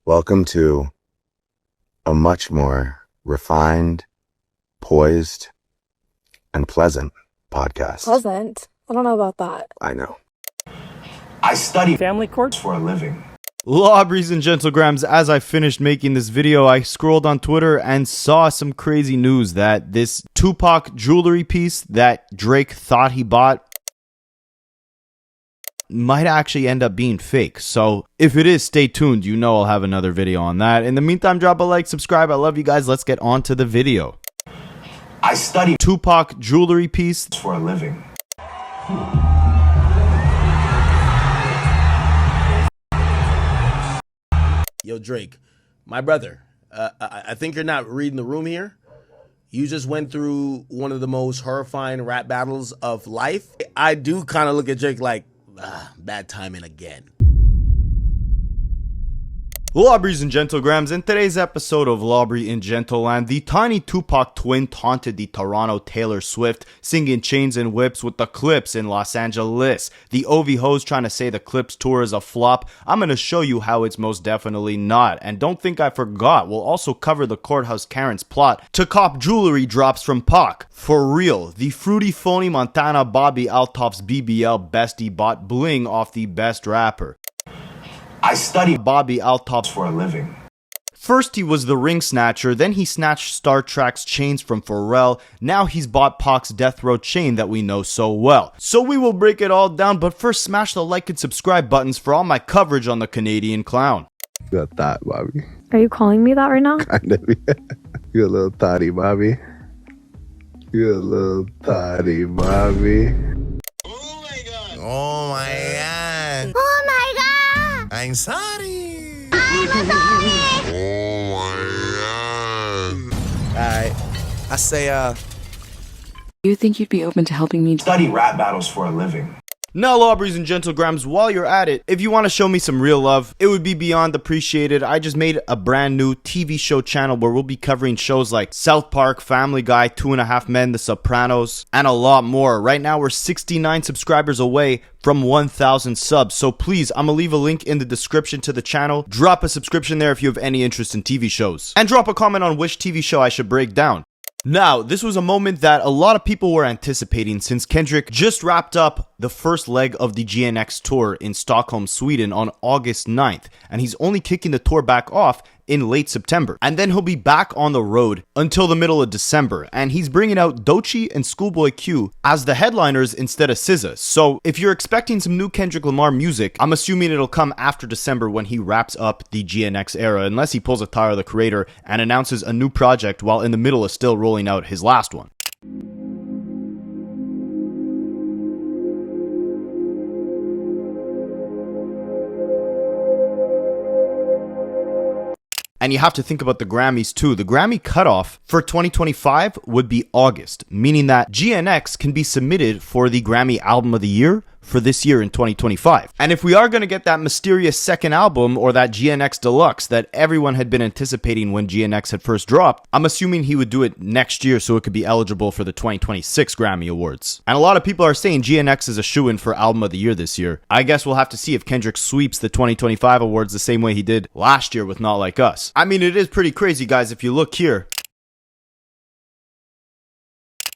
Welcome to a much more refined, poised, and pleasant podcast. Pleasant? I don't know about that. I know. I study family court for a living. Lobbies and gentlegrams, as I finished making this video, I scrolled on Twitter and saw some crazy news that this Tupac jewelry piece that Drake thought he bought might actually end up being fake. So if it is, stay tuned. You know I'll have another video on that. In the meantime, drop a like, subscribe. I love you guys. Let's get on to the video. I study Tupac jewelry piece for a living. Yo, Drake, my brother, I think you're not reading the room here. You just went through one of the most horrifying rap battles of life. I do kind of look at Drake like, bad timing again. Lobbies and gentlegrams, in today's episode of Lobby in Gentleland, the tiny Tupac twin taunted the Toronto Taylor Swift, singing Chains and Whips with the Clips in Los Angeles. The OV hoes trying to say the Clips tour is a flop. I'm going to show you how it's most definitely not. And don't think I forgot, we'll also cover the Courthouse Karen's plot to cop jewelry drops from Pac. For real, the fruity phony Montana Bobby Althoff's BBL bestie bought bling off the best rapper. I study Bobby Althoff for a living. First he was the ring snatcher, then he snatched Star Trek's chains from Pharrell, now he's bought Pac's death row chain that we know so well. So we will break it all down, but first smash the like and subscribe buttons for all my coverage on the Canadian clown. You got that, Bobby. Are you calling me that right now? Kind of, yeah. You a little thotty, Bobby. You a little thotty, Bobby. Oh my god. Oh my god. Oh my god. I'm sorry. I'm sorry. Oh my god. Alright. I say, You think you'd be open to helping me Study rap battles for a living. Now, Lobbies and Gentlegrams, while you're at it, if you want to show me some real love, it would be beyond appreciated. I just made a brand new TV show channel where we'll be covering shows like South Park, Family Guy, 2.5 Men, The Sopranos, and a lot more. Right now, we're 69 subscribers away from 1,000 subs, so please, I'm gonna leave a link in the description to the channel. Drop a subscription there if you have any interest in TV shows. And drop a comment on which TV show I should break down. Now, this was a moment that a lot of people were anticipating since Kendrick just wrapped up the first leg of the GNX tour in Stockholm, Sweden on August 9th, and he's only kicking the tour back off in late September. And then he'll be back on the road until the middle of December, and he's bringing out Doechii and Schoolboy Q as the headliners instead of SZA. So if you're expecting some new Kendrick Lamar music, I'm assuming it'll come after December when he wraps up the GNX era, unless he pulls a Tyler the Creator and announces a new project while in the middle of still rolling out his last one. And you have to think about the Grammys too. The Grammy cutoff for 2025 would be August, meaning that GNX can be submitted for the Grammy Album of the Year for this year in 2025. And if we are going to get that mysterious second album or that GNX Deluxe that everyone had been anticipating when GNX had first dropped, I'm assuming he would do it next year so it could be eligible for the 2026 Grammy Awards. And a lot of people are saying GNX is a shoo-in for Album of the Year this year. I guess we'll have to see if Kendrick sweeps the 2025 awards the same way he did last year with Not Like Us. I mean, it is pretty crazy, guys, if you look here.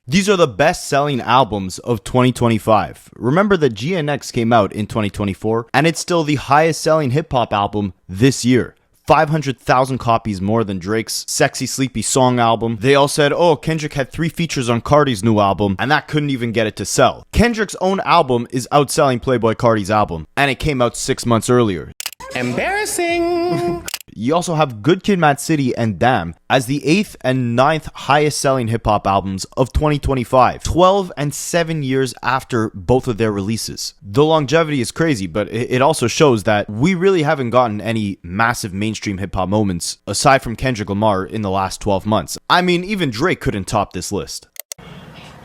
These are the best-selling albums of 2025. Remember that GNX came out in 2024, and it's still the highest-selling hip-hop album this year. 500,000 copies more than Drake's Sexy Sleepy Song album. They all said, oh, Kendrick had 3 features on Carti's new album, and that couldn't even get it to sell. Kendrick's own album is outselling Playboi Carti's album, and it came out 6 months earlier. Embarrassing. You also have Good Kid, Mad City and Damn as the 8th and 9th highest selling hip hop albums of 2025, 12 and 7 years after both of their releases. The longevity is crazy, but it also shows that we really haven't gotten any massive mainstream hip hop moments aside from Kendrick Lamar in the last 12 months. I mean, even Drake couldn't top this list.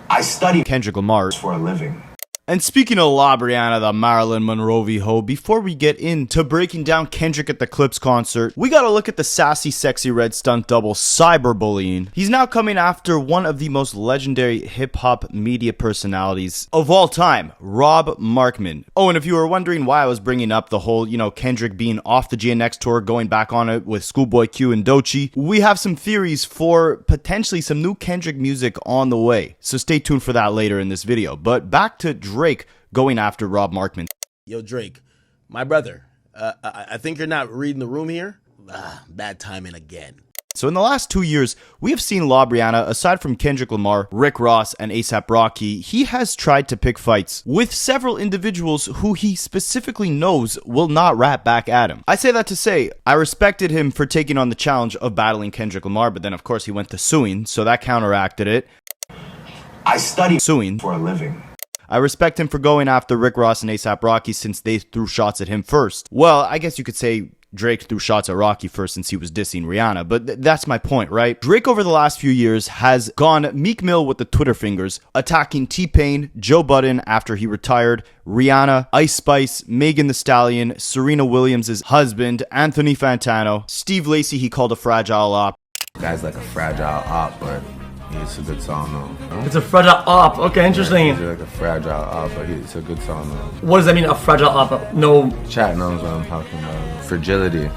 I study Kendrick Lamar for a living. And speaking of La Brianna, the Marilyn Monroe ho, before we get into breaking down Kendrick at the Clips concert, we gotta look at the sassy, sexy red stunt double cyberbullying. He's now coming after one of the most legendary hip-hop media personalities of all time, Rob Markman. Oh, and if you were wondering why I was bringing up the whole, Kendrick being off the GNX tour, going back on it with Schoolboy Q and Doechii, we have some theories for potentially some new Kendrick music on the way. So stay tuned for that later in this video. But back to Drake going after Rob Markman. Yo, Drake, my brother, I think you're not reading the room here. Bad timing again. So in the last 2 years, we have seen La Brianna, aside from Kendrick Lamar, Rick Ross, and A$AP Rocky, he has tried to pick fights with several individuals who he specifically knows will not rap back at him. I say that to say, I respected him for taking on the challenge of battling Kendrick Lamar, but then of course he went to suing, so that counteracted it. I study Suing for a living. I respect him for going after Rick Ross and A$AP Rocky since they threw shots at him first. Well, I guess you could say Drake threw shots at Rocky first since he was dissing Rihanna, but that's my point, right? Drake over the last few years has gone Meek Mill with the Twitter fingers, attacking T-Pain, Joe Budden after he retired, Rihanna, Ice Spice, Megan Thee Stallion, Serena Williams' husband, Anthony Fantano, Steve Lacey he called a fragile op. Guy's like a fragile op, but it's a good song though. It's a fragile op. Okay, interesting. He's like a fragile op, but it's a good song though. What does that mean, a fragile op? No. Chat knows what I'm talking about. Fragility.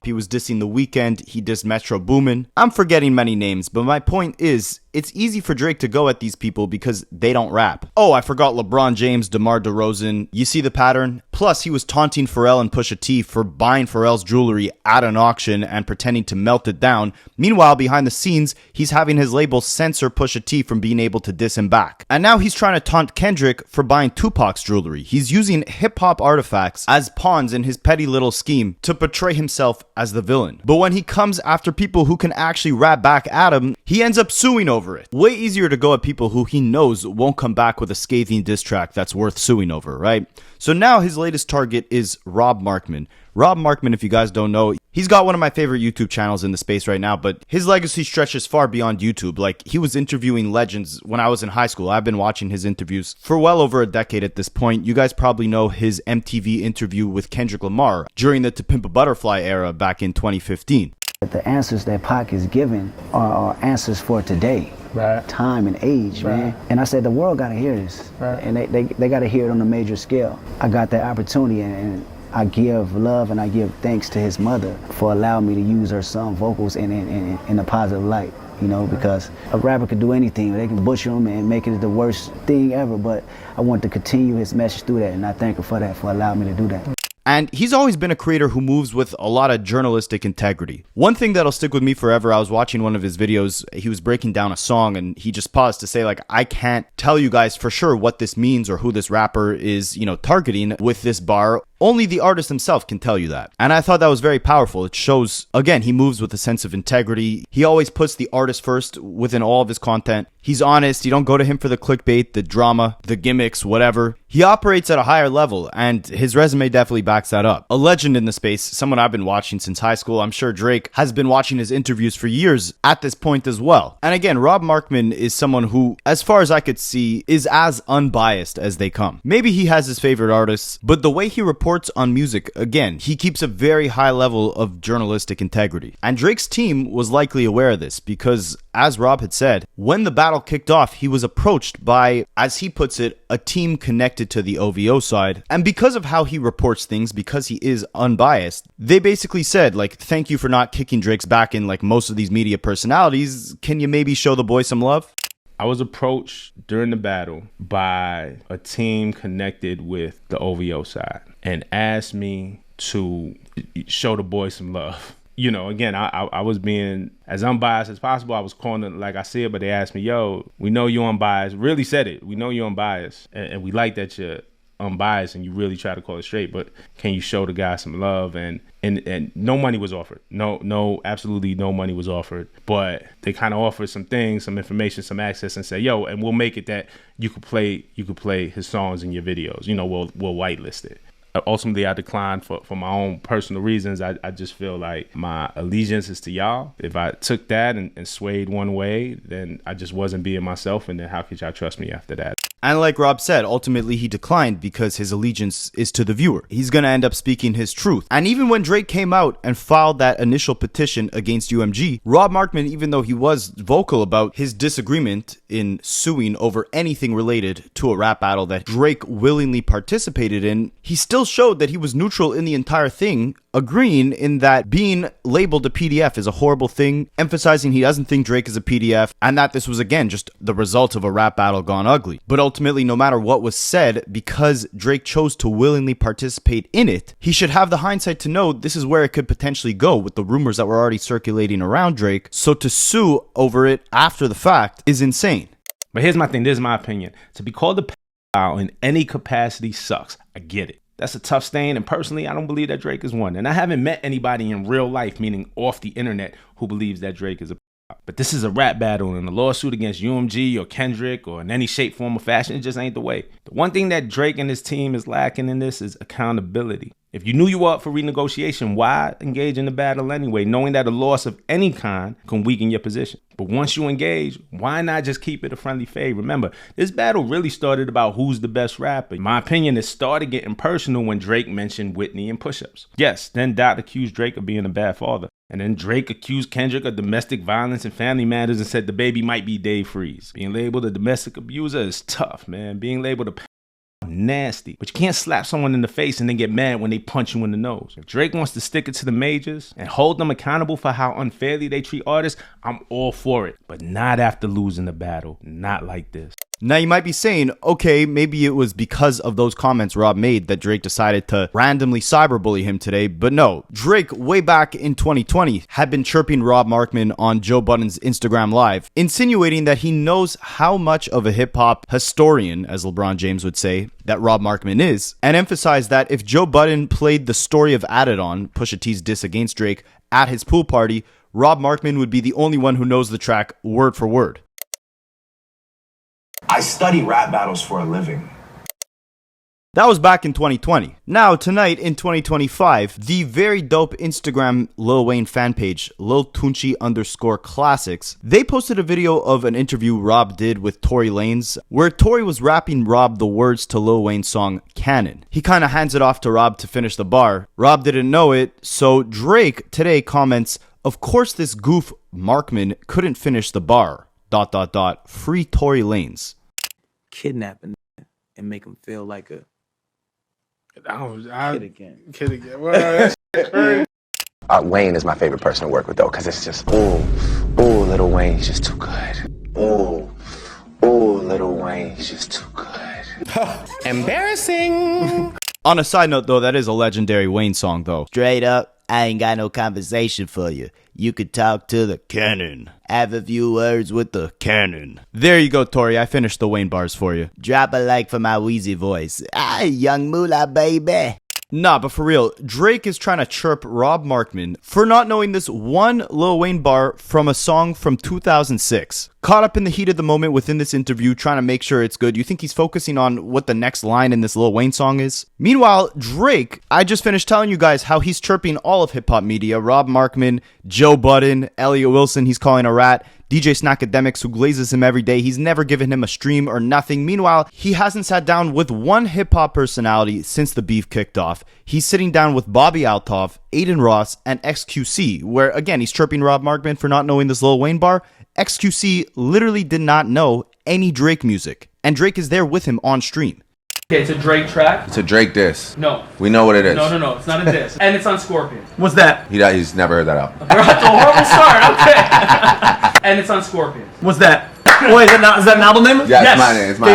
He was dissing The Weeknd, he dissed Metro Boomin. I'm forgetting many names, but my point is, it's easy for Drake to go at these people because they don't rap. Oh, I forgot LeBron James, DeMar DeRozan. You see the pattern? Plus, he was taunting Pharrell and Pusha T for buying Pharrell's jewelry at an auction and pretending to melt it down. Meanwhile, behind the scenes, he's having his label censor Pusha T from being able to diss him back. And now he's trying to taunt Kendrick for buying Tupac's jewelry. He's using hip-hop artifacts as pawns in his petty little scheme to portray himself as the villain. But when he comes after people who can actually rap back at him, he ends up suing over it. Way easier to go at people who he knows won't come back with a scathing diss track that's worth suing over, right? So now his latest target is Rob Markman. Rob Markman, if you guys don't know, he's got one of my favorite YouTube channels in the space right now, but his legacy stretches far beyond YouTube. Like, he was interviewing legends when I was in high school. I've been watching his interviews for well over a decade at this point. You guys probably know his MTV interview with Kendrick Lamar during the To Pimp a Butterfly era back in 2015. The answers that Pac is giving are answers for today, right? Time and age, right, man. And I said the world got to hear this, right, and they got to hear it on a major scale. I got that opportunity, and I give love and I give thanks to his mother for allowing me to use her song vocals in a positive light. You know, because a rapper could do anything. They can butcher him and make it the worst thing ever, but I want to continue his message through that, and I thank her for that, for allowing me to do that. And he's always been a creator who moves with a lot of journalistic integrity. One thing that'll stick with me forever, I was watching one of his videos, he was breaking down a song and he just paused to say, like, I can't tell you guys for sure what this means or who this rapper is, targeting with this bar. Only the artist himself can tell you that. And I thought that was very powerful. It shows, again, he moves with a sense of integrity. He always puts the artist first within all of his content. He's honest. You don't go to him for the clickbait, the drama, the gimmicks, whatever. He operates at a higher level, and his resume definitely backs that up. A legend in the space, someone I've been watching since high school. I'm sure Drake has been watching his interviews for years at this point as well. And again, Rob Markman is someone who, as far as I could see, is as unbiased as they come. Maybe he has his favorite artists, but the way he reports on music, again, he keeps a very high level of journalistic integrity. And Drake's team was likely aware of this because, as Rob had said, when the battle kicked off, he was approached by, as he puts it, a team connected to the OVO side. And because of how he reports things, because he is unbiased, they basically said, like, thank you for not kicking Drake's back in like most of these media personalities. Can you maybe show the boy some love? I was approached during the battle by a team connected with the OVO side and asked me to show the boy some love. Again, I was being as unbiased as possible. I was calling it like I see it, but they asked me, yo, we know you're unbiased. Really said it. We know you're unbiased. And we like that you're unbiased and you really try to call it straight, but can you show the guy some love? And no money was offered. No, absolutely no money was offered. But they kind of offered some things, some information, some access, and say, yo, and we'll make it that you could play his songs in your videos. We'll whitelist it. Ultimately, I declined for my own personal reasons. I just feel like my allegiance is to y'all. If I took that and swayed one way, then I just wasn't being myself, and then how could y'all trust me after that? And like Rob said, ultimately he declined because his allegiance is to the viewer. He's gonna end up speaking his truth. And even when Drake came out and filed that initial petition against UMG, Rob Markman, even though he was vocal about his disagreement in suing over anything related to a rap battle that Drake willingly participated in, he still showed that he was neutral in the entire thing, agreeing in that being labeled a PDF is a horrible thing, emphasizing he doesn't think Drake is a PDF, and that this was again just the result of a rap battle gone ugly. But ultimately, no matter what was said, because Drake chose to willingly participate in it, he should have the hindsight to know this is where it could potentially go with the rumors that were already circulating around Drake. So to sue over it after the fact is insane. But here's my thing, this is my opinion. To be called a pedophile in any capacity sucks. I get it. That's a tough stain, and personally, I don't believe that Drake is one. And I haven't met anybody in real life, meaning off the internet, who believes that Drake is a pedophile. But this is a rap battle, and a lawsuit against UMG or Kendrick or in any shape, form, or fashion, it just ain't the way. The one thing that Drake and his team is lacking in this is accountability. If you knew you were up for renegotiation, why engage in the battle anyway, knowing that a loss of any kind can weaken your position? But once you engage, why not just keep it a friendly fade? Remember, this battle really started about who's the best rapper. In my opinion, it started getting personal when Drake mentioned Whitney and push-ups. Yes, then Dot accused Drake of being a bad father. And then Drake accused Kendrick of domestic violence and family matters and said the baby might be Dave Freeze. Being labeled a domestic abuser is tough, man. Being labeled a nasty, but you can't slap someone in the face and then get mad when they punch you in the nose. If Drake wants to stick it to the majors and hold them accountable for how unfairly they treat artists, I'm all for it, but not after losing the battle. Not like this. Now you might be saying, okay, maybe it was because of those comments Rob made that Drake decided to randomly cyberbully him today, but no. Drake, way back in 2020, had been chirping Rob Markman on Joe Budden's Instagram Live, insinuating that he knows how much of a hip-hop historian, as LeBron James would say, that Rob Markman is, and emphasized that if Joe Budden played the story of Adin, Pusha T's diss against Drake, at his pool party, Rob Markman would be the only one who knows the track word for word. I study rap battles for a living. That was back in 2020. Now, tonight in 2025, the very dope Instagram Lil Wayne fan page, Lil_Classics, they posted a video of an interview Rob did with Tory Lanez, where Tory was rapping Rob the words to Lil Wayne's song Cannon. He kind of hands it off to Rob to finish the bar. Rob didn't know it, so Drake today comments, "Of course this goof Markman couldn't finish the bar. ... Free Tory Lanez." Kidnapping and make him feel like a kid again. Well, Wayne is my favorite person to work with, though, because it's just, ooh, Lil Wayne's just too good. Ooh, Lil Wayne's just too good. Embarrassing. On a side note, though, that is a legendary Wayne song, though. Straight up, I ain't got no conversation for you. You could talk to the cannon. Have a few words with the cannon. There you go, Tory. I finished the Wayne bars for you. Drop a like for my Weezy voice. Ah, young moolah, baby. Nah, but for real, Drake is trying to chirp Rob Markman for not knowing this one Lil Wayne bar from a song from 2006. Caught up in the heat of the moment within this interview, trying to make sure it's good. You think he's focusing on what the next line in this Lil Wayne song is? Meanwhile, Drake, I just finished telling you guys how he's chirping all of hip-hop media. Rob Markman, Joe Budden, Elliot Wilson, he's calling a rat. DJ Akademiks, who glazes him every day, he's never given him a stream or nothing. Meanwhile, he hasn't sat down with one hip-hop personality since the beef kicked off. He's sitting down with Bobby Althoff, Aiden Ross, and XQC, where, again, he's chirping Rob Markman for not knowing this Lil Wayne bar. XQC literally did not know any Drake music, and Drake is there with him on stream. Okay, it's a Drake track. It's a Drake diss. No. We know what it is. No, it's not a diss. And it's on Scorpion. What's that? He's never heard that album. That's a horrible start, okay. And it's on Scorpion. What's that? Wait, is that an album name? Yeah, yes. It's my name. It's my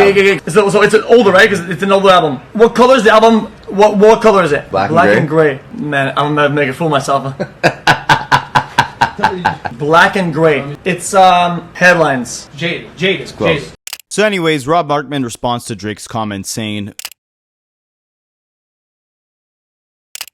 album. So it's an older, right? Because it's an older album. What color is the album? What color is it? Black and gray. Man, I'm gonna make a fool of myself. Black and gray. It's headlines. Jaded. Close. So anyways, Rob Markman responds to Drake's comment saying,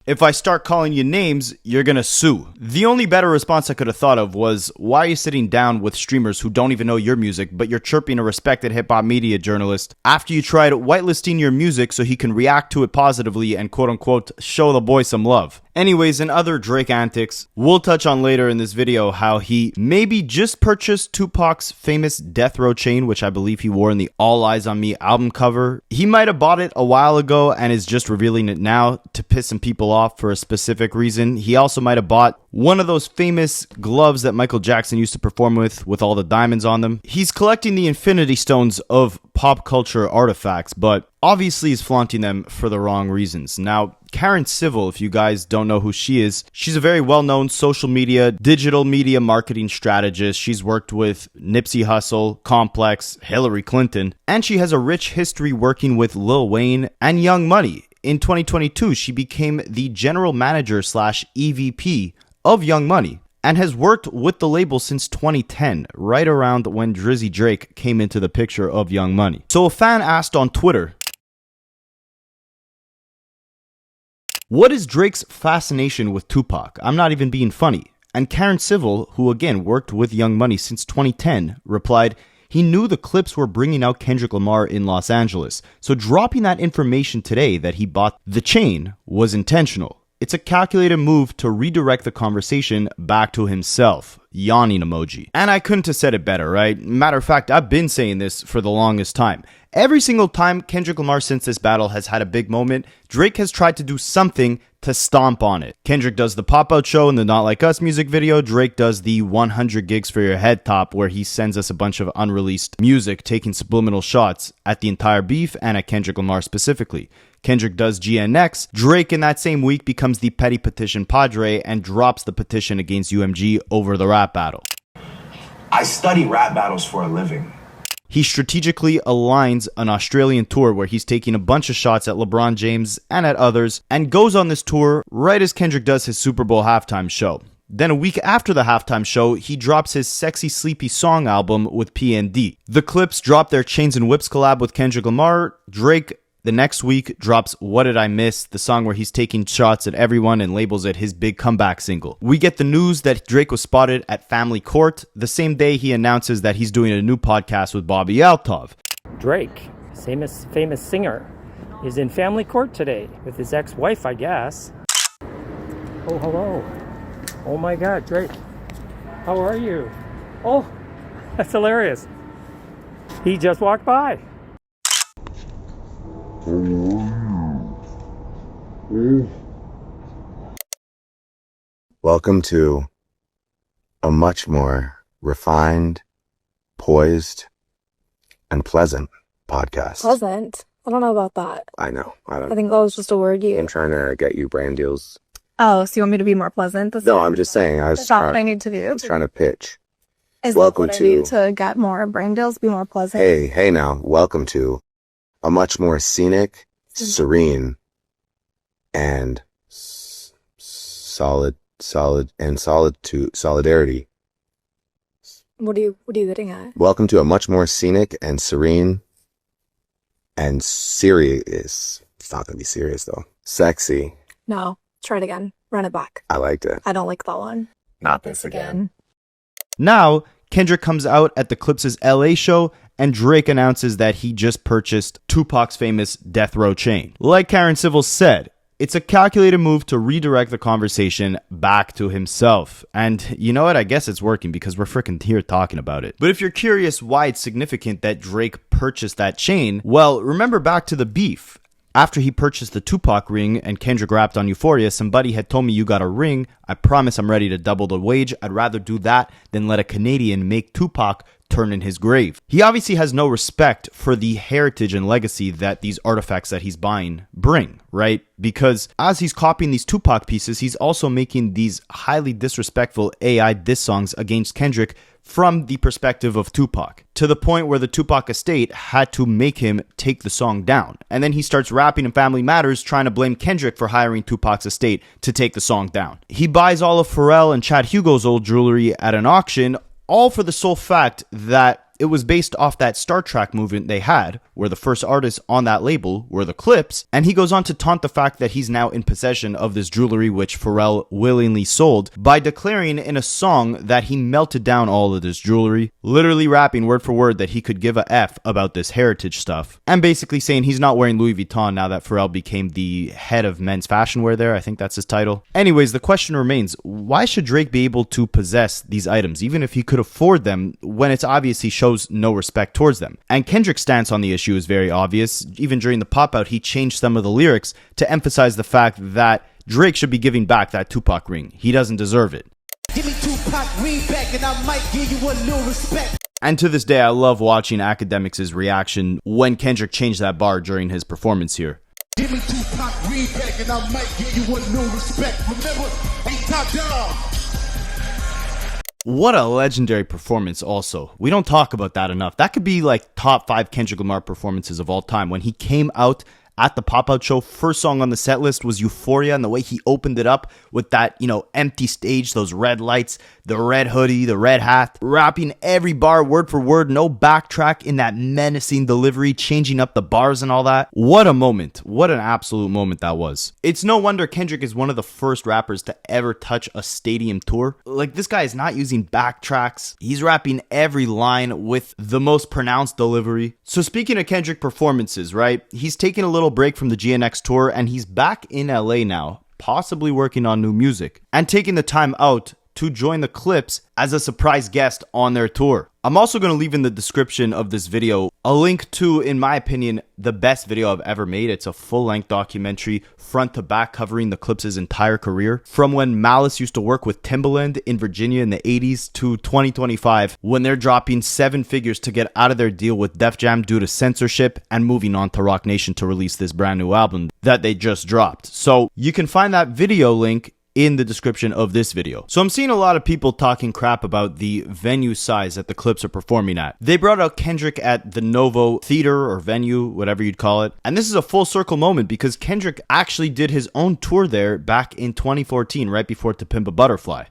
"If I start calling you names, you're gonna sue." The only better response I could have thought of was, why are you sitting down with streamers who don't even know your music, but you're chirping a respected hip-hop media journalist after you tried whitelisting your music so he can react to it positively and quote-unquote show the boy some love? Anyways, in other Drake antics, we'll touch on later in this video how he maybe just purchased Tupac's famous death row chain, which I believe he wore in the All Eyes on Me album cover. He might have bought it a while ago and is just revealing it now to piss some people off for a specific reason. He also might have bought one of those famous gloves that Michael Jackson used to perform with all the diamonds on them. He's collecting the infinity stones of pop culture artifacts, but obviously is flaunting them for the wrong reasons. Now, Karen Civil, if you guys don't know who she is, she's a very well-known social media, digital media marketing strategist. She's worked with Nipsey Hussle, Complex, Hillary Clinton, and she has a rich history working with Lil Wayne and Young Money. In 2022, she became the general manager / EVP of Young Money and has worked with the label since 2010, right around when Drizzy Drake came into the picture of Young Money. So a fan asked on Twitter, what is Drake's fascination with Tupac? I'm not even being funny. And Karen Civil, who again worked with Young Money since 2010, replied, he knew the clips were bringing out Kendrick Lamar in Los Angeles, so dropping that information today that he bought the chain was intentional. It's a calculated move to redirect the conversation back to himself. Yawning emoji. And I couldn't have said it better, right? Matter of fact, I've been saying this for the longest time. Every single time Kendrick Lamar since this battle has had a big moment, Drake has tried to do something to stomp on it. Kendrick does the pop-out show in the Not Like Us music video. Drake does the 100 gigs for your head top where he sends us a bunch of unreleased music taking subliminal shots at the entire beef and at Kendrick Lamar specifically. Kendrick does GNX. Drake in that same week becomes the petty petition padre and drops the petition against UMG over the rap battle. I study rap battles for a living. He strategically aligns an Australian tour where he's taking a bunch of shots at LeBron James and at others, and goes on this tour right as Kendrick does his Super Bowl halftime show. Then a week after the halftime show, he drops his Sexy Sleepy Song album with PND. The Clips drop their Chains and Whips collab with Kendrick Lamar. Drake the next week drops What Did I Miss, the song where he's taking shots at everyone and labels it his big comeback single. We get the news that Drake was spotted at Family Court. The same day he announces that he's doing a new podcast with Bobby Altov. Drake, famous singer, is in Family Court today with his ex-wife, I guess. Oh, hello. Oh my God, Drake. How are you? Oh, that's hilarious. He just walked by. Welcome to a much more refined, poised, and pleasant podcast. Pleasant? I don't know about that. I know. I think that was just a word you... I'm trying to get you brand deals. Oh, so you want me to be more pleasant? No, I'm just saying. That's not what I need to do. I was trying to pitch. Is that what I need to get more brand deals, be more pleasant? Hey now. Welcome to a much more scenic, serene, and solidarity. What are you getting at? Welcome to a much more scenic and serene and serious. It's not gonna be serious though. Sexy. No, try it again. Run it back. I liked it. I don't like that one. Not this again. Now, Kendrick comes out at the Clips' LA show and Drake announces that he just purchased Tupac's famous death row chain. Like Karen Civil said, it's a calculated move to redirect the conversation back to himself. And you know what? I guess it's working because we're freaking here talking about it. But if you're curious why it's significant that Drake purchased that chain, well, remember back to the beef. After he purchased the Tupac ring and Kendrick rapped on Euphoria, somebody had told me, you got a ring. I promise I'm ready to double the wage. I'd rather do that than let a Canadian make Tupac turn in his grave. He obviously has no respect for the heritage and legacy that these artifacts that he's buying bring, right? Because as he's copying these Tupac pieces, he's also making these highly disrespectful AI diss songs against Kendrick from the perspective of Tupac, to the point where the Tupac estate had to make him take the song down. And then he starts rapping in Family Matters trying to blame Kendrick for hiring Tupac's estate to take the song down. He buys all of Pharrell and Chad Hugo's old jewelry at an auction, all for the sole fact that it was based off that Star Trek movement they had, where the first artists on that label were the Clips, and he goes on to taunt the fact that he's now in possession of this jewelry which Pharrell willingly sold by declaring in a song that he melted down all of this jewelry, literally rapping word for word that he could give a F about this heritage stuff, and basically saying he's not wearing Louis Vuitton now that Pharrell became the head of men's fashion wear there. I think that's his title. Anyways, the question remains, why should Drake be able to possess these items, even if he could afford them, when it's obvious he shows no respect towards them? And Kendrick's stance on the issue is very obvious. Even during the pop-out, he changed some of the lyrics to emphasize the fact that Drake should be giving back that Tupac ring. He doesn't deserve it. Give me Tupac ring back and I might give you a little respect. And to this day, I love watching Akademiks' reaction when Kendrick changed that bar during his performance here. Give me Tupac ring back and I might give you a little respect. Remember, we top dog. What a legendary performance also. We don't talk about that enough. That could be like top 5 Kendrick Lamar performances of all time. When he came out at the pop-out show, first song on the set list was Euphoria, and the way he opened it up with that, empty stage, those red lights, the red hoodie, the red hat, rapping every bar word for word, no backtrack in that menacing delivery, changing up the bars and all that. What a moment. What an absolute moment that was. It's no wonder Kendrick is one of the first rappers to ever touch a stadium tour. Like, this guy is not using backtracks. He's rapping every line with the most pronounced delivery. So speaking of Kendrick performances, right? He's taking a little break from the GNX tour and he's back in LA now, possibly working on new music and taking the time out to join the Clips as a surprise guest on their tour. I'm also going to leave in the description of this video a link to, in my opinion, the best video I've ever made. It's a full-length documentary, front to back, covering the Clips' entire career. From when Malice used to work with Timbaland in Virginia in the 80s to 2025, when they're dropping 7 figures to get out of their deal with Def Jam due to censorship and moving on to Roc Nation to release this brand new album that they just dropped. So you can find that video link in the description of this video. So I'm seeing a lot of people talking crap about the venue size that the Clips are performing at. They brought out Kendrick at the Novo Theater or venue, whatever you'd call it. And this is a full circle moment because Kendrick actually did his own tour there back in 2014, right before To Pimp a Butterfly.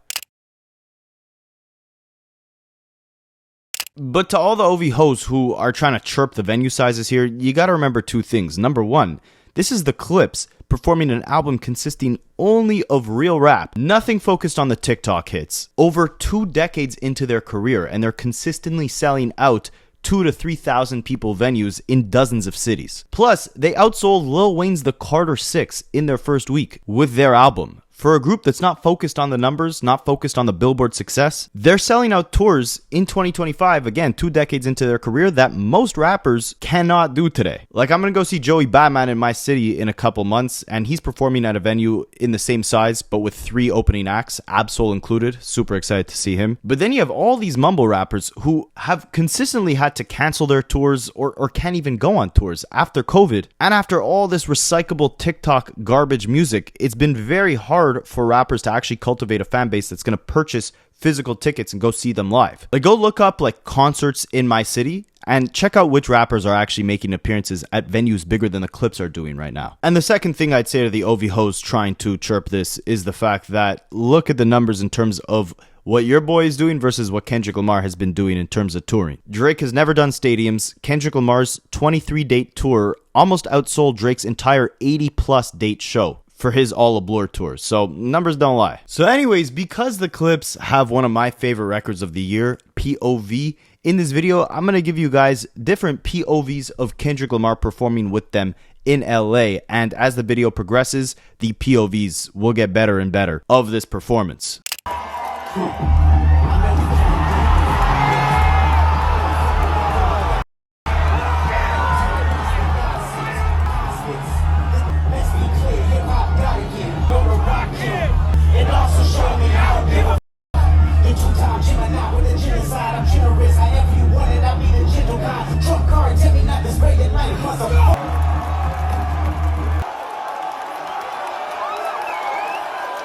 But to all the OV hoes who are trying to chirp the venue sizes here, you gotta remember 2 things. Number 1, this is the Clips performing an album consisting only of real rap, nothing focused on the TikTok hits. Over 2 decades into their career, and they're consistently selling out 2,000 to 3,000 people venues in dozens of cities. Plus, they outsold Lil Wayne's The Carter 6 in their first week with their album. For a group that's not focused on the numbers, not focused on the Billboard success, they're selling out tours in 2025, again, 2 decades into their career, that most rappers cannot do today. Like, I'm gonna go see Joey Batman in my city in a couple months, and he's performing at a venue in the same size, but with 3 opening acts, Absol included. Super excited to see him. But then you have all these mumble rappers who have consistently had to cancel their tours or can't even go on tours after COVID. And after all this recyclable TikTok garbage music, it's been very hard for rappers to actually cultivate a fan base that's going to purchase physical tickets and go see them live. Like, go look up like concerts in my city and check out which rappers are actually making appearances at venues bigger than the Clips are doing right now. And the second thing I'd say to the OV hosts trying to chirp this is the fact that look at the numbers in terms of what your boy is doing versus what Kendrick Lamar has been doing in terms of touring. Drake has never done stadiums. Kendrick Lamar's 23-date tour almost outsold Drake's entire 80-plus date show for his All Allure tour. So numbers don't lie. So anyways, because the Clips have one of my favorite records of the year, POV, in this video, I'm going to give you guys different POVs of Kendrick Lamar performing with them in LA. And as the video progresses, the POVs will get better and better of this performance.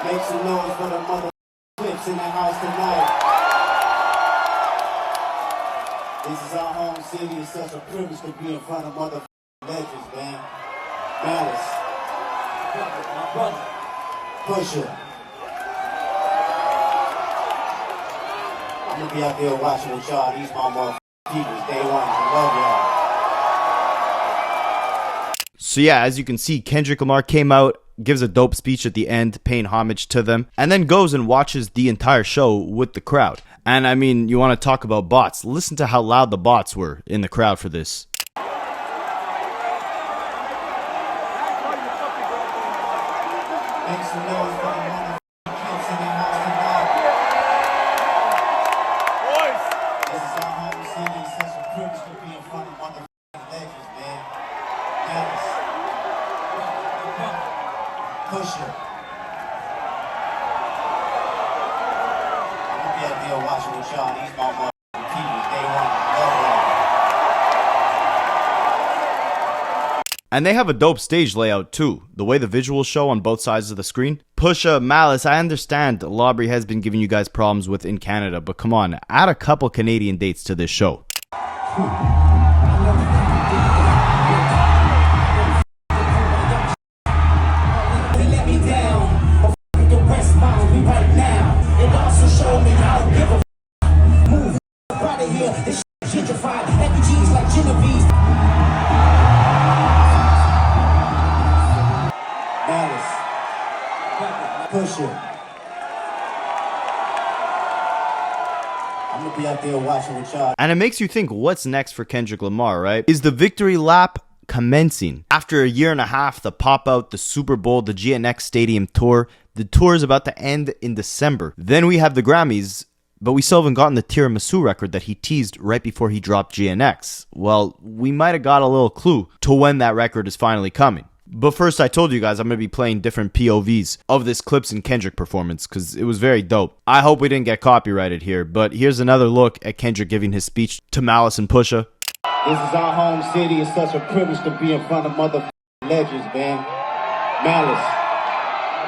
Make some noise for the mother Clips in the house tonight. This is our home city. It's such a privilege to be in front of mother legends, man. Malice. My brother. Pusha. I'm gonna be out there watching with y'all. These my motherfuckers. peoples. Day one. I love y'all. So yeah, as you can see, Kendrick Lamar came out, gives a dope speech at the end, paying homage to them, and then goes and watches the entire show with the crowd. And I mean, you want to talk about bots? Listen to how loud the bots were in the crowd for this. Make some noise for the motherfucking kids in the house tonight. This is our home city. It's such a privilege to be in front of motherfucking legends, man. Dallas. Pusha. I'm gonna be out there watching with y'all. These my motherfucking peoples. Day one. I love y'all. And they have a dope stage layout too. The way the visuals show on both sides of the screen. Pusha, Malice, I understand Labrie has been giving you guys problems with in Canada, but come on, add a couple Canadian dates to this show. Pusha. I'm gonna be out there watching with y'all. And it makes you think, what's next for Kendrick Lamar, right? Is the victory lap commencing? After a year and a half, the pop-out, the Super Bowl, the GNX Stadium tour, the tour is about to end in December. Then we have the Grammys, but we still haven't gotten the Tiramisu record that he teased right before he dropped GNX. Well, we might have got a little clue to when that record is finally coming. But first, I told you guys I'm going to be playing different POVs of this Clips and Kendrick performance because it was very dope. I hope we didn't get copyrighted here, but here's another look at Kendrick giving his speech to Malice and Pusha. This is our home city. It's such a privilege to be in front of motherfucking legends, man. Malice.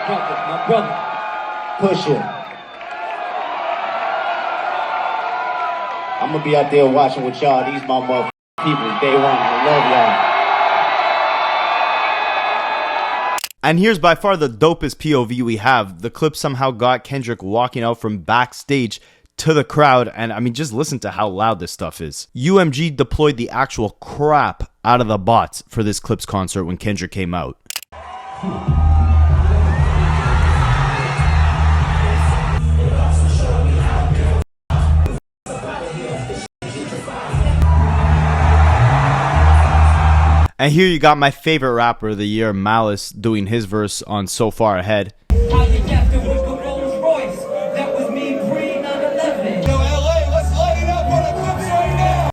My brother. Pusha. I'm going to be out there watching with y'all. These my motherfucking people. Day one. I love y'all. And here's by far the dopest POV we have. The clip somehow got Kendrick walking out from backstage to the crowd. And I mean, just listen to how loud this stuff is. UMG deployed the actual crap out of the bots for this Clips concert when Kendrick came out. And here you got my favorite rapper of the year, Malice, doing his verse on So Far Ahead.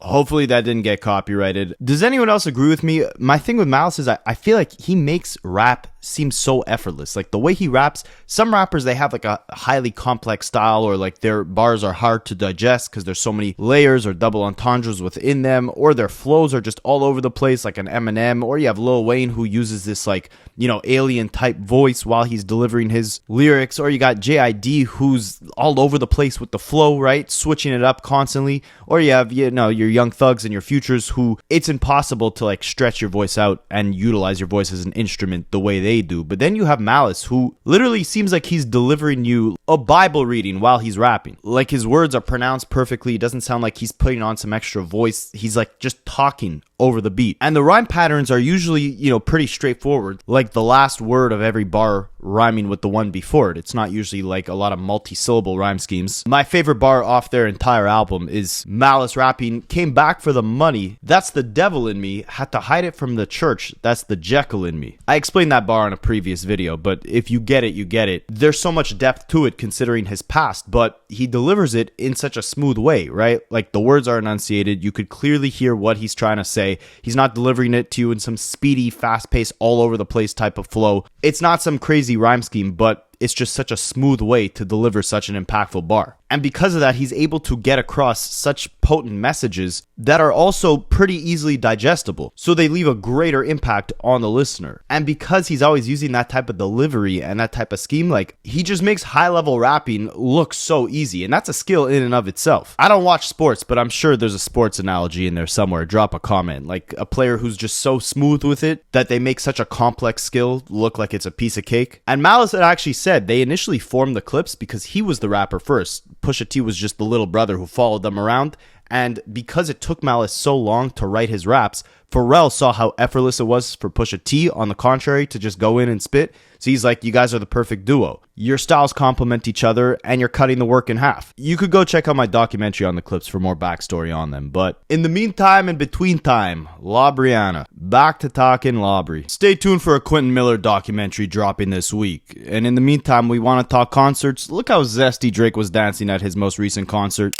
Hopefully that didn't get copyrighted. Does anyone else agree with me? My thing with Malice is I feel like he makes rap seem so effortless. Like the way he raps, some rappers, they have like a highly complex style, or like their bars are hard to digest because there's so many layers or double entendres within them, or their flows are just all over the place like an Eminem, or you have Lil Wayne who uses this like, you know, alien type voice while he's delivering his lyrics, or you got JID who's all over the place with the flow, right? Switching it up constantly, or you have, you know, your Young Thugs and your Futures who it's impossible to like stretch your voice out and utilize your voice as an instrument the way they do. But then you have Malice who literally seems like he's delivering you a Bible reading while he's rapping. Like his words are pronounced perfectly. It doesn't sound like he's putting on some extra voice. He's like just talking over the beat. And the rhyme patterns are usually, you know, pretty straightforward. Like the last word of every bar rhyming with the one before it. It's not usually like a lot of multi-syllable rhyme schemes. My favorite bar off their entire album is Malice rapping, "Came back for the money. That's the devil in me. Had to hide it from the church. That's the Jekyll in me." I explained that bar in a previous video, but if you get it, you get it. There's so much depth to it considering his past, but he delivers it in such a smooth way, right? Like the words are enunciated. You could clearly hear what he's trying to say. He's not delivering it to you in some speedy, fast-paced, all over the place type of flow. It's not some crazy rhyme scheme, but it's just such a smooth way to deliver such an impactful bar. And because of that, he's able to get across such potent messages that are also pretty easily digestible. So they leave a greater impact on the listener. And because he's always using that type of delivery and that type of scheme, like he just makes high-level rapping look so easy. And that's a skill in and of itself. I don't watch sports, but I'm sure there's a sports analogy in there somewhere. Drop a comment. Like a player who's just so smooth with it that they make such a complex skill look like it's a piece of cake. And Malice had actually said they initially formed the Clips because he was the rapper first. Pusha T was just the little brother who followed them around, And because it took Malice so long to write his raps, Pharrell saw how effortless it was for Pusha T, on the contrary, to just go in and spit. So he's like, you guys are the perfect duo. Your styles complement each other, and you're cutting the work in half. You could go check out my documentary on the clips for more backstory on them. But in the meantime, in between time, La Brianna. Back to talking Labry. Stay tuned for a Quentin Miller documentary dropping this week. And in the meantime, we want to talk concerts. Look how zesty Drake was dancing at his most recent concert.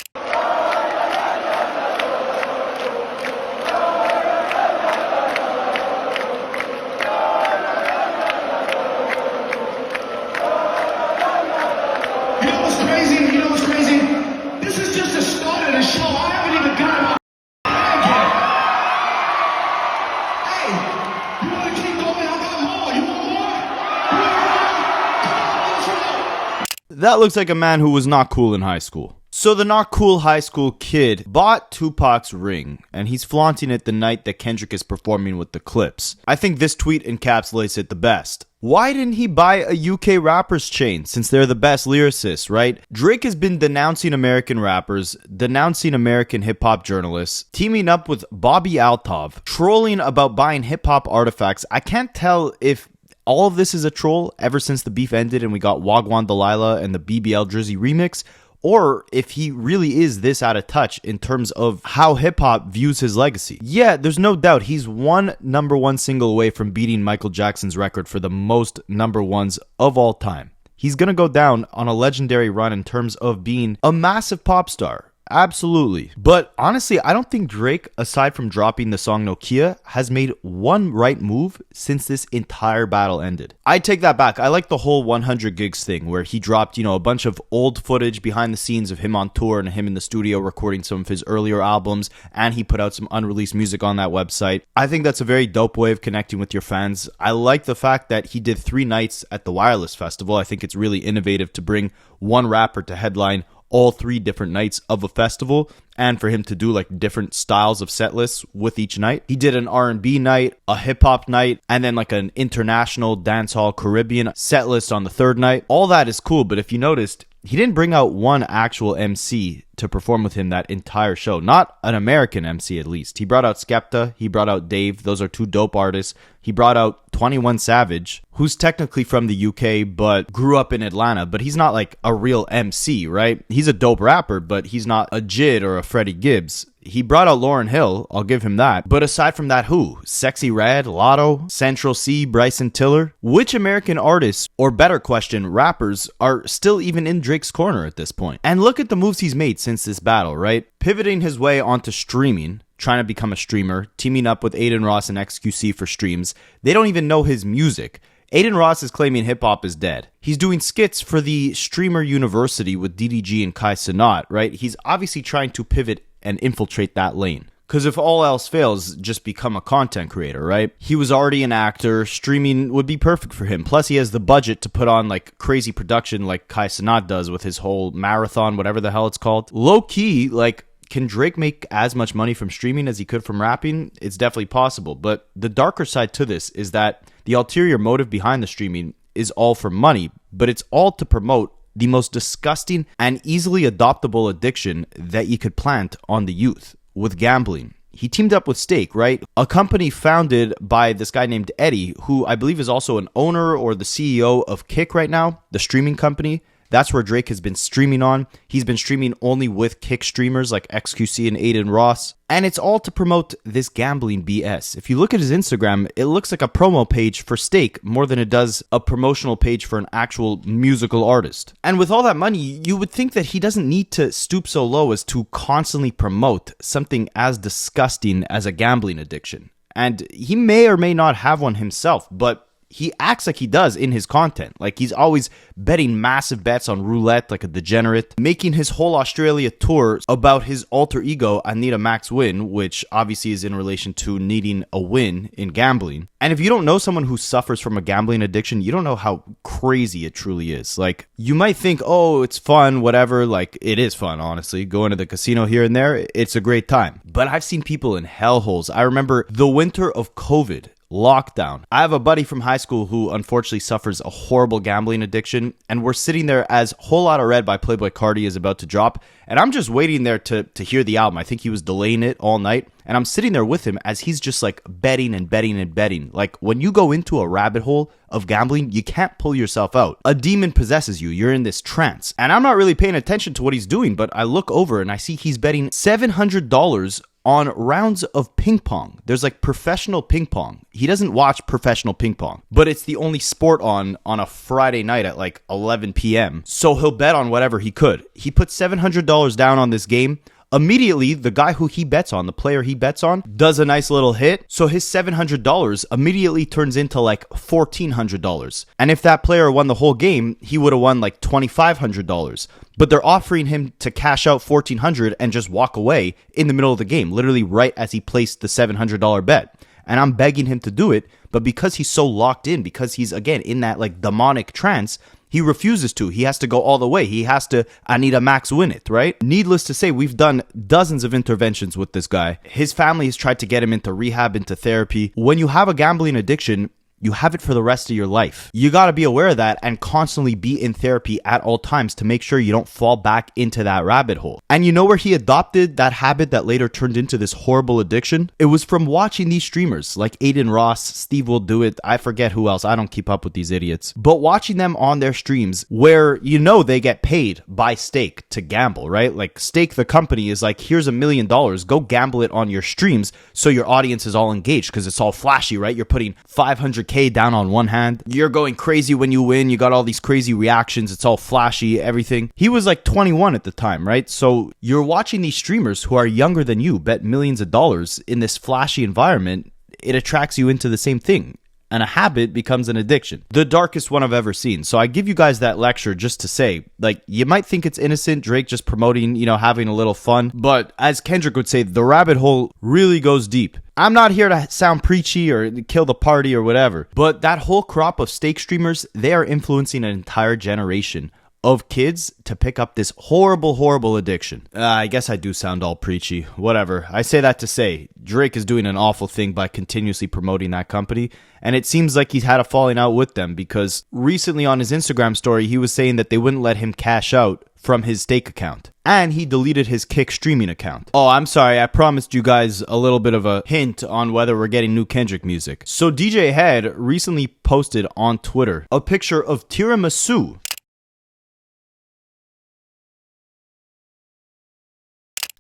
That looks like a man who was not cool in high school. So the not cool high school kid bought Tupac's ring, and he's flaunting it the night that Kendrick is performing with the Clips. I think this tweet encapsulates it the best. Why didn't he buy a UK rappers chain, since they're the best lyricists, right? Drake has been denouncing American rappers, denouncing American hip-hop journalists, teaming up with Bobby Altov, trolling about buying hip-hop artifacts. I can't tell if all of this is a troll ever since the beef ended and we got Wagwan Delilah and the BBL Drizzy remix, or if he really is this out of touch in terms of how hip-hop views his legacy. Yeah, there's no doubt he's one #1 single away from beating Michael Jackson's record for the most #1s of all time. He's gonna go down on a legendary run in terms of being a massive pop star. Absolutely. But honestly, I don't think Drake, aside from dropping the song Nokia, has made one right move since this entire battle ended. I take that back. I like the whole 100 gigs thing where he dropped, a bunch of old footage behind the scenes of him on tour and him in the studio recording some of his earlier albums, and he put out some unreleased music on that website. I think that's a very dope way of connecting with your fans. I like the fact that he did 3 nights at the Wireless Festival. I think it's really innovative to bring one rapper to headline all 3 different nights of a festival, and for him to do like different styles of set lists with each night. He did an R&B night, a hip-hop night, and then like an international dancehall Caribbean set list on the 3rd night. All that is cool, but if you noticed, he didn't bring out one actual MC to perform with him that entire show. Not an American MC, at least. He brought out Skepta, he brought out Dave. Those are 2 dope artists. He brought out 21 Savage, who's technically from the UK, but grew up in Atlanta. But he's not like a real MC, right? He's a dope rapper, but he's not a Jid or a Freddie Gibbs. He brought out Lauryn Hill, I'll give him that. But aside from that, who? Sexy Red, Lotto, Central C, Bryson Tiller? Which American artists, or better question, rappers, are still even in Drake's corner at this point? And look at the moves he's made since this battle, right? Pivoting his way onto streaming, trying to become a streamer, teaming up with Adin Ross and XQC for streams. They don't even know his music. Adin Ross is claiming hip-hop is dead. He's doing skits for the Streamer University with DDG and Kai Cenat, right? He's obviously trying to pivot and infiltrate that lane. Because if all else fails, just become a content creator, right? He was already an actor. Streaming would be perfect for him. Plus, he has the budget to put on like crazy production like Kai Cenat does with his whole marathon, whatever the hell it's called. Low-key, like, can Drake make as much money from streaming as he could from rapping? It's definitely possible. But the darker side to this is that the ulterior motive behind the streaming is all for money, but it's all to promote the most disgusting and easily adoptable addiction that you could plant on the youth, with gambling. He teamed up with Stake, right? A company founded by this guy named Eddie, who I believe is also an owner or the CEO of Kick right now, the streaming company. That's where Drake has been streaming on. He's been streaming only with Kick streamers like XQC and Adin Ross. And it's all to promote this gambling BS. If you look at his Instagram, it looks like a promo page for Stake more than it does a promotional page for an actual musical artist. And with all that money, you would think that he doesn't need to stoop so low as to constantly promote something as disgusting as a gambling addiction. And he may or may not have one himself, but he acts like he does in his content. Like he's always betting massive bets on roulette like a degenerate, making his whole Australia tour about his alter ego, I need a max win, which obviously is in relation to needing a win in gambling. And if you don't know someone who suffers from a gambling addiction, you don't know how crazy it truly is. Like, you might think, oh, it's fun, whatever. Like, it is fun, honestly. Going to the casino here and there, it's a great time. But I've seen people in hellholes. I remember the winter of COVID. lockdown. I have a buddy from high school who unfortunately suffers a horrible gambling addiction, and we're sitting there as Whole Lotta Red by Playboi Carti is about to drop, and I'm just waiting there to hear the album. I think he was delaying it all night, and I'm sitting there with him as he's just like betting and betting and betting. Like, when you go into a rabbit hole of gambling, you can't pull yourself out. A demon possesses you. You're in this trance. And I'm not really paying attention to what he's doing, but I look over and I see he's betting $700 on rounds of ping pong. There's like professional ping pong. He doesn't watch professional ping pong, but it's the only sport on a Friday night at like 11 p.m. So he'll bet on whatever he could. He put $700 down on this game. Immediately, the guy who he bets on, the player he bets on, does a nice little hit. So his $700 immediately turns into like $1,400. And if that player won the whole game, he would have won like $2,500. But they're offering him to cash out $1,400 and just walk away in the middle of the game, literally right as he placed the $700 bet. And I'm begging him to do it, but because he's so locked in, because he's, again, in that like demonic trance, he refuses to. He has to go all the way. He has to, I need a max win it, right? Needless to say, we've done dozens of interventions with this guy. His family has tried to get him into rehab, into therapy. When you have a gambling addiction, you have it for the rest of your life. You got to be aware of that and constantly be in therapy at all times to make sure you don't fall back into that rabbit hole. And you know where he adopted that habit that later turned into this horrible addiction? It was from watching these streamers like Adin Ross, Steve Will Do It, I forget who else, I don't keep up with these idiots. But watching them on their streams where you know they get paid by Stake to gamble, right? Like Stake, the company, is like, here's $1 million, go gamble it on your streams so your audience is all engaged because it's all flashy, right? You're putting 500K down on one hand. You're going crazy when you win. You got all these crazy reactions. It's all flashy, everything. He was like 21 at the time, right? So you're watching these streamers who are younger than you bet millions of dollars in this flashy environment. It attracts you into the same thing. And a habit becomes an addiction. The darkest one I've ever seen. So I give you guys that lecture just to say, like, you might think it's innocent, Drake just promoting, you know, having a little fun. But as Kendrick would say, the rabbit hole really goes deep. I'm not here to sound preachy or kill the party or whatever. But that whole crop of Stake streamers, they are influencing an entire generation of kids to pick up this horrible addiction. I guess I do sound all preachy. Whatever. I say that to say, Drake is doing an awful thing by continuously promoting that company, and it seems like he's had a falling out with them because recently on his Instagram story, he was saying that they wouldn't let him cash out from his Stake account. And he deleted his Kick streaming account. Oh, I'm sorry, I promised you guys a little bit of a hint on whether we're getting new Kendrick music. So DJ Head recently posted on Twitter a picture of tiramisu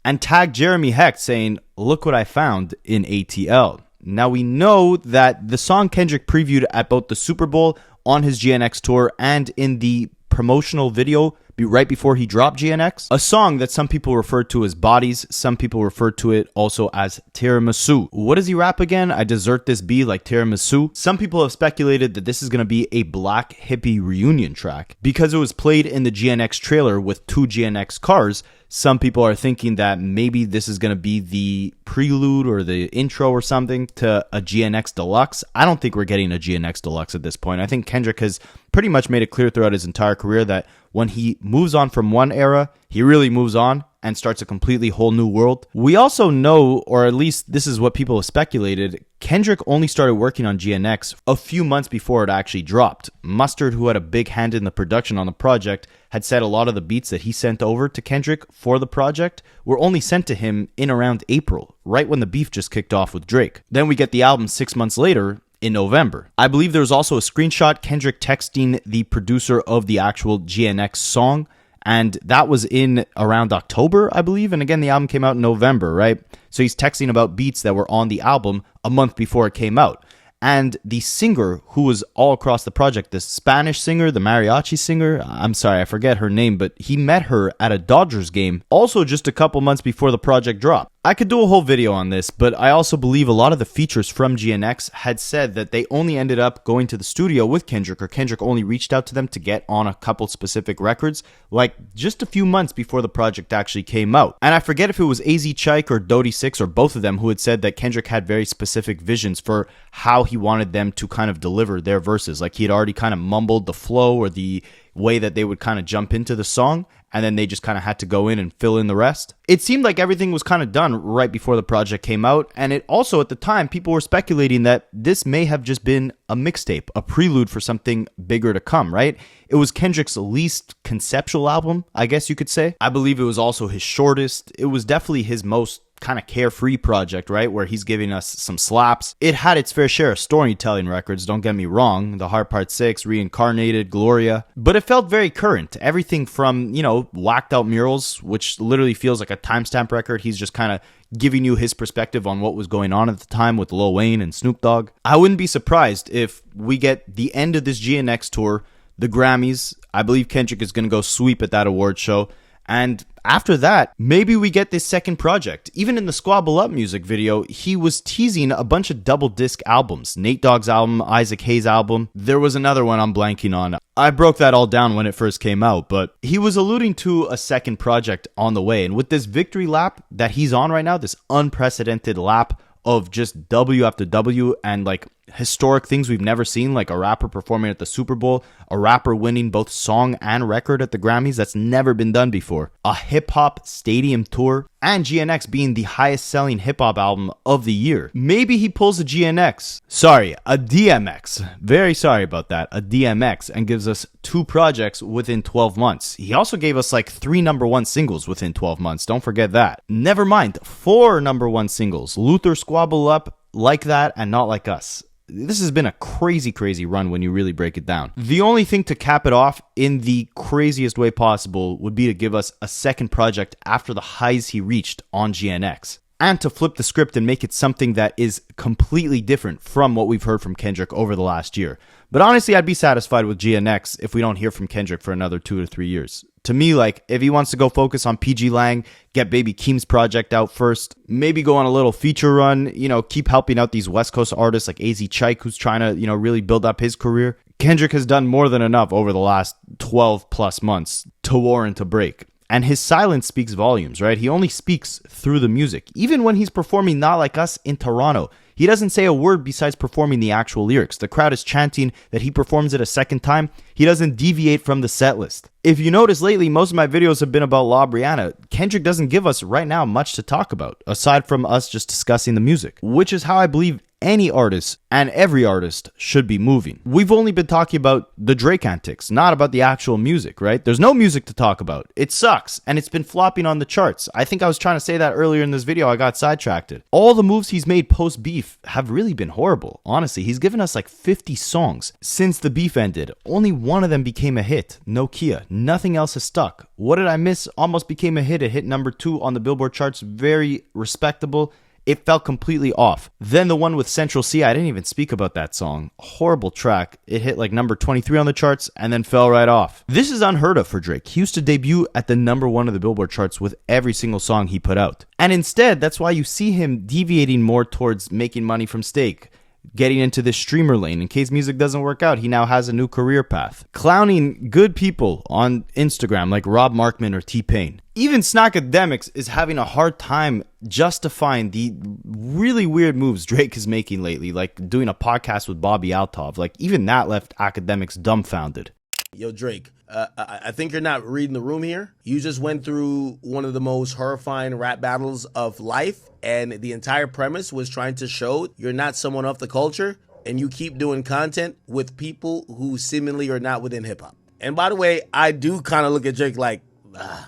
and tagged Jeremy Hecht saying, look what I found in ATL. Now we know that the song Kendrick previewed at both the Super Bowl, on his GNX tour, and in the promotional video right before he dropped GNX, a song that some people refer to as Bodies, some people refer to it also as Tiramisu. What does he rap again? I desert this B like tiramisu. Some people have speculated that this is going to be a black hippie reunion track because it was played in the GNX trailer with 2 GNX cars. Some people are thinking that maybe this is going to be the prelude or the intro or something to a GNX Deluxe. I don't think we're getting a GNX Deluxe at this point. I think Kendrick has pretty much made it clear throughout his entire career that when he moves on from one era, he really moves on and starts a completely whole new world. We also know, or at least this is what people have speculated, Kendrick only started working on GNX a few months before it actually dropped. Mustard, who had a big hand in the production on the project, had said a lot of the beats that he sent over to Kendrick for the project were only sent to him in around April, right when the beef just kicked off with Drake. Then we get the album 6 months later, in November. I believe there was also a screenshot Kendrick texting the producer of the actual GNX song, and that was in around October, I believe. And again, the album came out in November, right? So he's texting about beats that were on the album a month before it came out. And the singer who was all across the project, the Spanish singer, the mariachi singer, I'm sorry, I forget her name, but he met her at a Dodgers game, also just a couple months before the project dropped. I could do a whole video on this, but I also believe a lot of the features from GNX had said that they only ended up going to the studio with Kendrick, or Kendrick only reached out to them to get on a couple specific records, like just a few months before the project actually came out. And I forget if it was AZ Chike or Dodie Six or both of them who had said that Kendrick had very specific visions for how he wanted them to kind of deliver their verses. Like he had already kind of mumbled the flow or the way that they would kind of jump into the song and then they just kind of had to go in and fill in the rest. It seemed like everything was kind of done right before the project came out, and it also, at the time, people were speculating that this may have just been a mixtape, a prelude for something bigger to come, right? It was Kendrick's least conceptual album, I guess you could say. I believe it was also his shortest. It was definitely his most kind of carefree project, right, where he's giving us some slaps. It had its fair share of storytelling records, don't get me wrong, The Heart Part 6, Reincarnated, Gloria, but it felt very current. Everything from, you know, Whacked Out Murals, which literally feels like a timestamp record. He's just kind of giving you his perspective on what was going on at the time with Lil Wayne and Snoop Dogg. I wouldn't be surprised if we get the end of this GNX tour, the Grammys. I believe Kendrick is going to go sweep at that award show, and after that, maybe we get this second project. Even in the Squabble Up music video, he was teasing a bunch of double disc albums. Nate Dogg's album, Isaac Hayes' album. There was another one I'm blanking on. I broke that all down when it first came out, but he was alluding to a second project on the way. And with this victory lap that he's on right now, this unprecedented lap of just W after W and like historic things we've never seen, like a rapper performing at the Super Bowl, a rapper winning both song and record at the Grammys. That's never been done before. A hip-hop stadium tour, and GNX being the highest selling hip-hop album of the year. Maybe he pulls a GNX. Sorry, a DMX. Very sorry about that. A DMX, and gives us 2 projects within 12 months. He also gave us like 3 #1 singles within 12 months. Don't forget that. Never mind, 4 #1 singles. Luther, Squabble Up, Like That, and Not Like Us. This has been a crazy run when you really break it down. The only thing to cap it off in the craziest way possible would be to give us a second project after the highs he reached on GNX. And to flip the script and make it something that is completely different from what we've heard from Kendrick over the last year. But honestly, I'd be satisfied with GNX if we don't hear from Kendrick for another 2 to 3 years. To me, like, if he wants to go focus on PG Lang, get Baby Keem's project out first, maybe go on a little feature run, you know, keep helping out these West Coast artists like AZ Chike, who's trying to, you know, really build up his career. Kendrick has done more than enough over the last 12 plus months to warrant a break. And his silence speaks volumes, right? He only speaks through the music. Even when he's performing Not Like Us in Toronto, he doesn't say a word besides performing the actual lyrics. The crowd is chanting that he performs it a second time. He doesn't deviate from the set list. If you notice lately, most of my videos have been about La Brianna. Kendrick doesn't give us right now much to talk about, aside from us just discussing the music, which is how I believe any artist and every artist should be moving. We've only been talking about the Drake antics, not about the actual music, right? There's no music to talk about. It sucks, and it's been flopping on the charts. I think I was trying to say that earlier in this video. I got sidetracked. All the moves he's made post-beef have really been horrible. Honestly, he's given us like 50 songs since the beef ended. Only one of them became a hit. Nokia. Nothing else has stuck. What Did I Miss almost became a hit. It hit #2 on the Billboard charts. Very respectable. It felt completely off. Then the one with Central C, I didn't even speak about that song. Horrible track. It hit like #23 on the charts and then fell right off. This is unheard of for Drake. He used to debut at the #1 of the Billboard charts with every single song he put out. And instead, that's why you see him deviating more towards making money from Steak, getting into this streamer lane. In case music doesn't work out, he now has a new career path. Clowning good people on Instagram like Rob Markman or T-Pain. Even Akademiks is having a hard time justifying the really weird moves Drake is making lately, like doing a podcast with Bobby Altov. Like, even that left Akademiks dumbfounded. Yo, Drake, I think you're not reading the room here. You just went through one of the most horrifying rap battles of life, and the entire premise was trying to show you're not someone of the culture, and you keep doing content with people who seemingly are not within hip-hop. And by the way, I do kind of look at Drake like,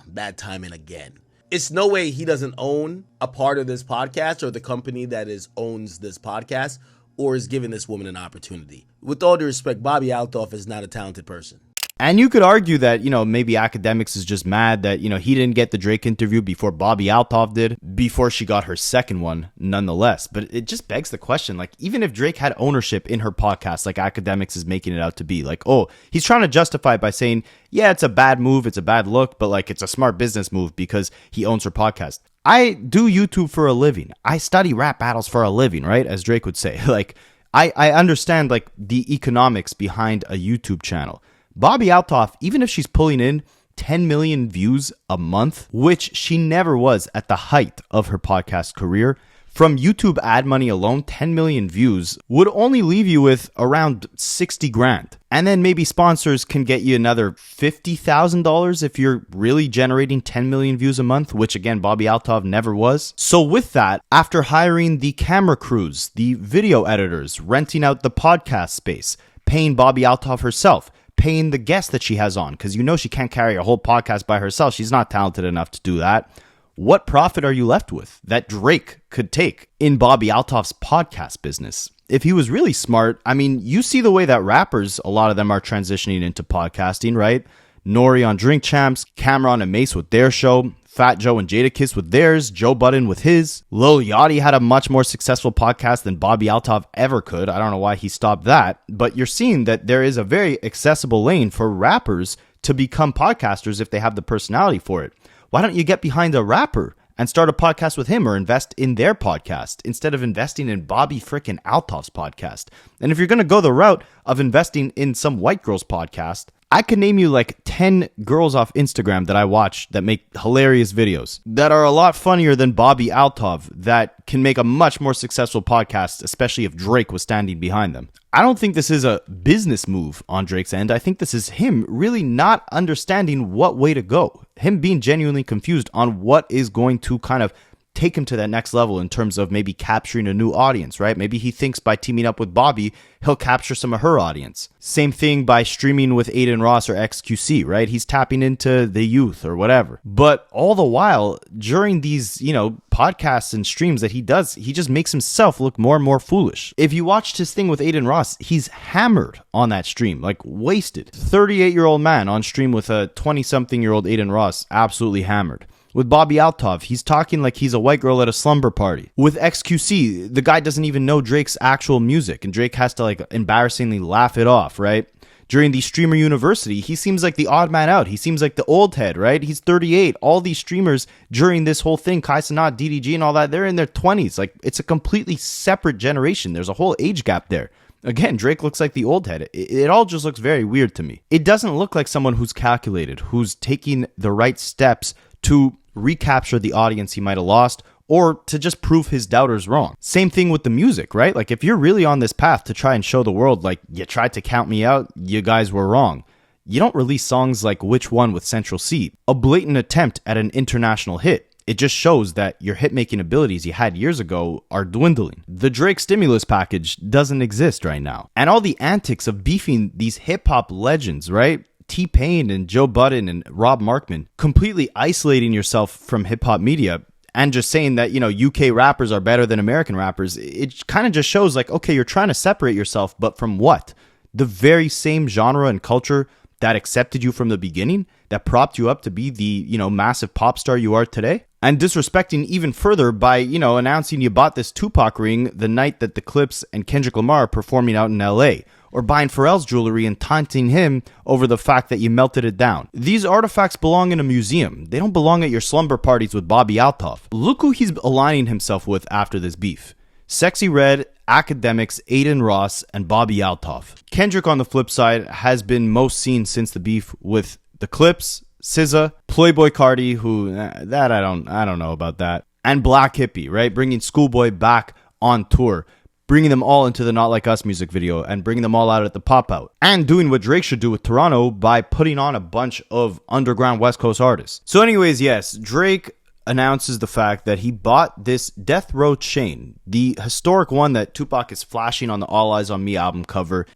bad timing again. It's no way he doesn't own a part of this podcast or the company that owns this podcast or is giving this woman an opportunity. With all due respect, Bobby Altov is not a talented person. And you could argue that, you know, maybe Akademiks is just mad that, you know, he didn't get the Drake interview before Bobby Altov did, before she got her second one, nonetheless. But it just begs the question, like, even if Drake had ownership in her podcast, like Akademiks is making it out to be, like, oh, he's trying to justify it by saying, yeah, it's a bad move, it's a bad look, but like, it's a smart business move because he owns her podcast. I do YouTube for a living. I study rap battles for a living, right? As Drake would say. Like, I understand, like, the economics behind a YouTube channel. Bobby Altov, even if she's pulling in 10 million views a month, which she never was at the height of her podcast career, from YouTube ad money alone, 10 million views would only leave you with around 60 grand. And then maybe sponsors can get you another $50,000 if you're really generating 10 million views a month, which again, Bobby Altov never was. So with that, after hiring the camera crews, the video editors, renting out the podcast space, paying Bobby Altov herself, paying the guests that she has on, because you know she can't carry a whole podcast by herself. She's not talented enough to do that. What profit are you left with that Drake could take in Bobby Altov's podcast business? If he was really smart, I mean, you see the way that rappers, a lot of them are transitioning into podcasting, right? Nori on Drink Champs, Cameron and Mace with their show, Fat Joe and Jadakiss with theirs, Joe Budden with his. Lil Yachty had a much more successful podcast than Bobby Altov ever could. I don't know why he stopped that, but you're seeing that there is a very accessible lane for rappers to become podcasters if they have the personality for it. Why don't you get behind a rapper and start a podcast with him or invest in their podcast instead of investing in Bobby frickin' Altov's podcast? And if you're going to go the route of investing in some white girl's podcast, I could name you like 10 girls off Instagram that I watch that make hilarious videos that are a lot funnier than Bobby Altov that can make a much more successful podcast, especially if Drake was standing behind them. I don't think this is a business move on Drake's end. I think this is him really not understanding what way to go. Him being genuinely confused on what is going to kind of take him to that next level in terms of maybe capturing a new audience, right? Maybe he thinks by teaming up with Bobby, he'll capture some of her audience. Same thing by streaming with Adin Ross or XQC, right? He's tapping into the youth or whatever. But all the while, during these, podcasts and streams that he does, he just makes himself look more and more foolish. If you watched his thing with Adin Ross, he's hammered on that stream, like wasted. 38-year-old man on stream with a 20-something-year-old Adin Ross, absolutely hammered. With Bobby Altov, he's talking like he's a white girl at a slumber party. With XQC, the guy doesn't even know Drake's actual music, and Drake has to embarrassingly laugh it off, right? During the Streamer University, he seems like the odd man out. He seems like the old head, right? He's 38. All these streamers during this whole thing, Kai Cenat, DDG and all that, they're in their 20s. Like, it's a completely separate generation. There's a whole age gap there. Again, Drake looks like the old head. It all just looks very weird to me. It doesn't look like someone who's calculated, who's taking the right steps to recapture the audience he might have lost or to just prove his doubters wrong. Same thing with the music, right? Like, if you're really on this path to try and show the world, like, you tried to count me out, you guys were wrong. You don't release songs like Which One with Central C, a blatant attempt at an international hit. It just shows that your hit-making abilities you had years ago are dwindling. The Drake stimulus package doesn't exist right now. And all the antics of beefing these hip-hop legends, right? T-Pain and Joe Budden and Rob Markman, completely isolating yourself from hip-hop media and just saying that, UK rappers are better than American rappers. It kind of just shows like, okay, you're trying to separate yourself, but from what? The very same genre and culture that accepted you from the beginning, that propped you up to be the, massive pop star you are today? And disrespecting even further by, announcing you bought this Tupac ring the night that the Clips and Kendrick Lamar are performing out in LA. Or buying Pharrell's jewelry and taunting him over the fact that you melted it down. These artifacts belong in a museum. They don't belong at your slumber parties with Bobby Altov. Look who he's aligning himself with after this beef. Sexy Red, Akademiks, Adin Ross, and Bobby Altov. Kendrick, on the flip side, has been most seen since the beef with the Clips, SZA, Playboi Carti, who, that I don't know about that, and Black Hippie, right? Bringing Schoolboy back on tour. Bringing them all into the Not Like Us music video and bringing them all out at the pop-out. And doing what Drake should do with Toronto by putting on a bunch of underground West Coast artists. So anyways, yes, Drake announces the fact that he bought this Death Row chain, the historic one that Tupac is flashing on the All Eyes on Me album cover.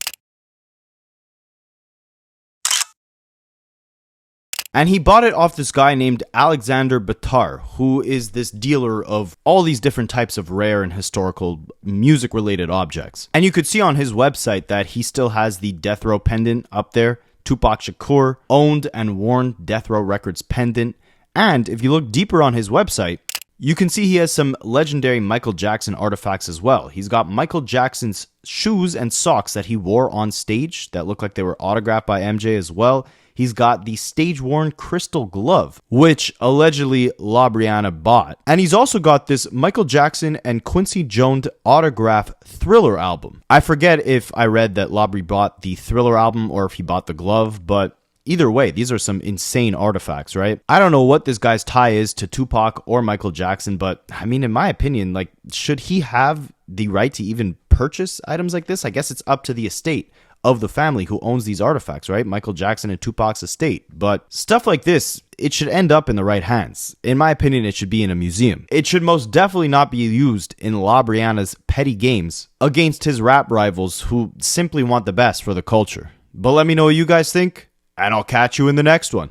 And he bought it off this guy named Alexander Batar, who is this dealer of all these different types of rare and historical music-related objects. And you could see on his website that he still has the Death Row pendant up there, Tupac Shakur, owned and worn Death Row Records pendant. And if you look deeper on his website, you can see he has some legendary Michael Jackson artifacts as well. He's got Michael Jackson's shoes and socks that he wore on stage that look like they were autographed by MJ as well. He's got the stage-worn crystal glove, which allegedly La Brianna bought. And he's also got this Michael Jackson and Quincy Jones autograph Thriller album. I forget if I read that Labrie bought the Thriller album or if he bought the glove, but either way, these are some insane artifacts, right? I don't know what this guy's tie is to Tupac or Michael Jackson, but I mean, in my opinion, like, should he have the right to even purchase items like this? I guess it's up to the estate of the family who owns these artifacts, right? Michael Jackson and Tupac's estate. But stuff like this, it should end up in the right hands. In my opinion, it should be in a museum. It should most definitely not be used in La Brianna's petty games against his rap rivals who simply want the best for the culture. But let me know what you guys think, and I'll catch you in the next one.